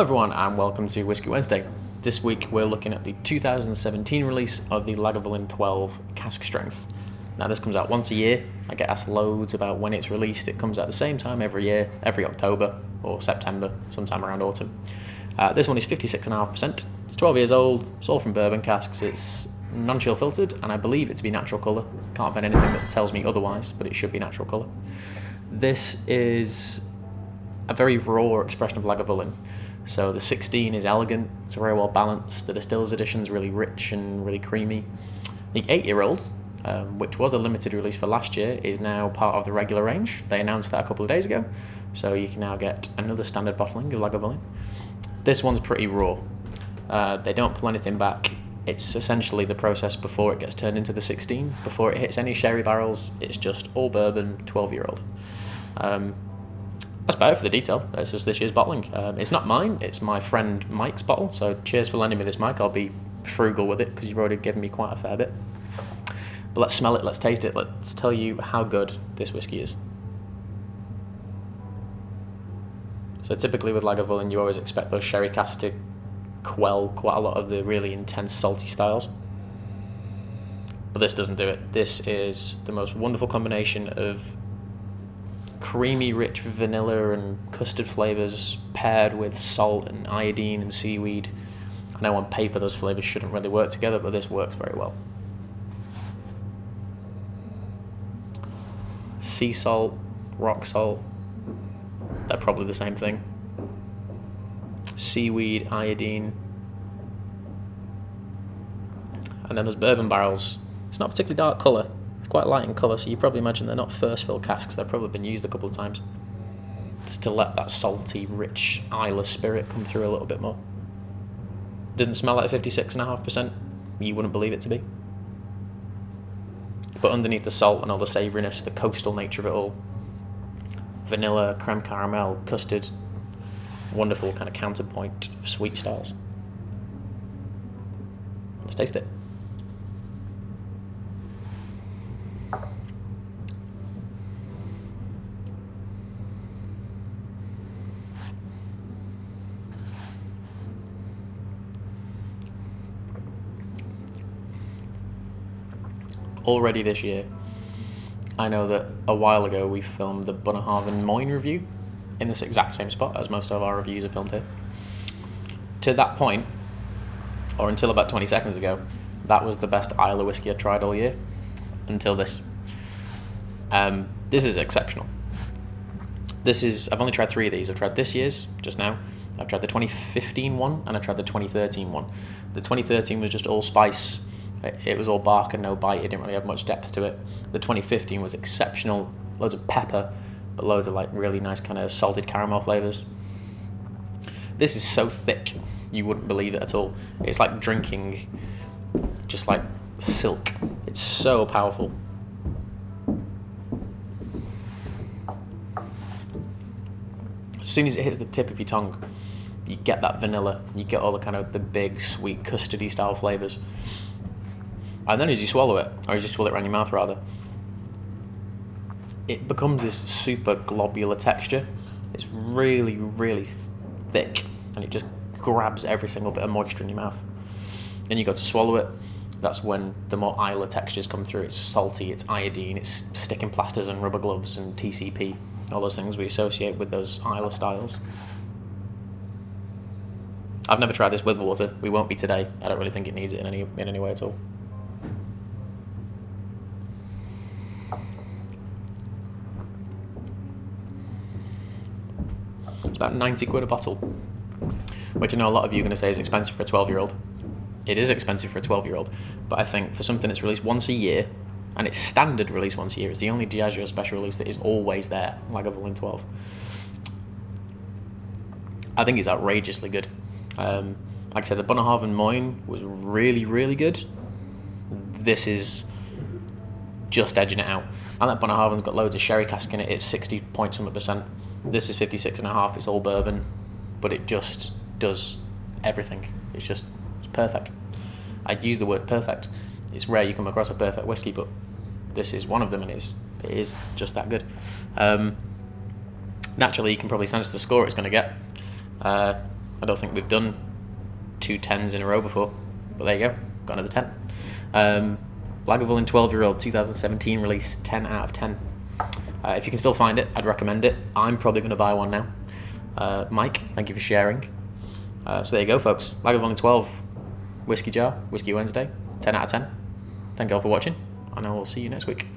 everyone and welcome to Whisky Wednesday. This week we're looking at the 2017 release of the Lagavulin 12 cask strength. Now this comes out once a year. I get asked loads about when it's released. It comes out the same time every year, every October or September, sometime around autumn. This one is 56.5%. It's 12 years old, it's all from bourbon casks, it's non-chill filtered and I believe it to be natural colour. Can't find anything that tells me otherwise, but it should be natural colour. This is a very raw expression of Lagavulin. So the 16 is elegant, it's very well balanced. The Distillers Edition is really rich and really creamy. The 8-year-old, which was a limited release for last year, is now part of the regular range. They announced that a couple of days ago, so you can now get another standard bottling of Lagavulin. This one's pretty raw. They don't pull anything back. It's essentially the process before it gets turned into the 16. Before it hits any sherry barrels, it's just all bourbon, 12-year-old. That's about it for the detail. It's just this year's bottling. It's not mine, it's my friend Mike's bottle, so cheers for lending me this, Mike. I'll be frugal with it because you've already given me quite a fair bit. But let's smell it, let's taste it, let's tell you how good this whiskey is. So typically with Lagavulin you always expect those sherry casks to quell quite a lot of the really intense salty styles. But this doesn't do it. This is the most wonderful combination of creamy, rich vanilla and custard flavours paired with salt and iodine and seaweed. I know on paper those flavours shouldn't really work together, but this works very well. Sea salt, rock salt, they're probably the same thing. Seaweed, iodine. And then those bourbon barrels. It's not a particularly dark colour. It's quite light in colour, so you probably imagine they're not first fill casks. They've probably been used a couple of times. Just to let that salty, rich Islay spirit come through a little bit more. Doesn't smell like 56.5%. You wouldn't believe it to be. But underneath the salt and all the savouriness, the coastal nature of it all, vanilla, creme caramel, custard, wonderful kind of counterpoint of sweet styles. Let's taste it. Already this year, I know that a while ago we filmed the Bunnahabhain Moyne review in this exact same spot as most of our reviews are filmed here. To that point, or until about 20 seconds ago, that was the best Islay whiskey I tried all year, until this. This is exceptional. I've only tried 3 of these. I've tried this year's, just now, I've tried the 2015 one, and I tried the 2013 one. The 2013 was just all spice. It was all bark and no bite. It didn't really have much depth to it. The 2015 was exceptional. Loads of pepper, but loads of like really nice kind of salted caramel flavours. This is so thick, you wouldn't believe it at all. It's like drinking just like silk. It's so powerful. As soon as it hits the tip of your tongue, you get that vanilla. You get all the kind of the big, sweet, custardy style flavours. And then as you swallow it, or as you swallow it around your mouth rather, it becomes this super globular texture. It's really, really thick, and it just grabs every single bit of moisture in your mouth. Then you go to swallow it, that's when the more Islay textures come through. It's salty, it's iodine, it's sticking plasters and rubber gloves and TCP, all those things we associate with those Islay styles. I've never tried this with water. We won't be today. I don't really think it needs it in any way at all. It's about 90 quid a bottle, which I know a lot of you are going to say is expensive for a 12-year-old. It is expensive for a 12-year-old, but I think for something that's released once a year, and it's standard release once a year, it's the only Diageo special release that is always there, Lagavulin 12. I think it's outrageously good. Like I said, the Bunnahabhain Moyne was really, really good. This is just edging it out. And that Bunnahabhain's got loads of sherry cask in it. It's 60-point-something%. This is 56.5%. It's all bourbon, but it just does everything. It's perfect. I'd use the word perfect. It's rare you come across a perfect whiskey, but this is one of them, and it is just that good. Naturally, you can probably sense the score it's going to get. I don't think we've done 2 10s in a row before, but there you go, got another 10. Lagavulin 12-year-old 2017 release, 10 out of 10. If you can still find it, I'd recommend it. I'm probably going to buy one now. Mike, thank you for sharing. So there you go, folks. Lagavulin 12 whiskey jar, Whiskey Wednesday, 10 out of 10. Thank you all for watching, and I will see you next week.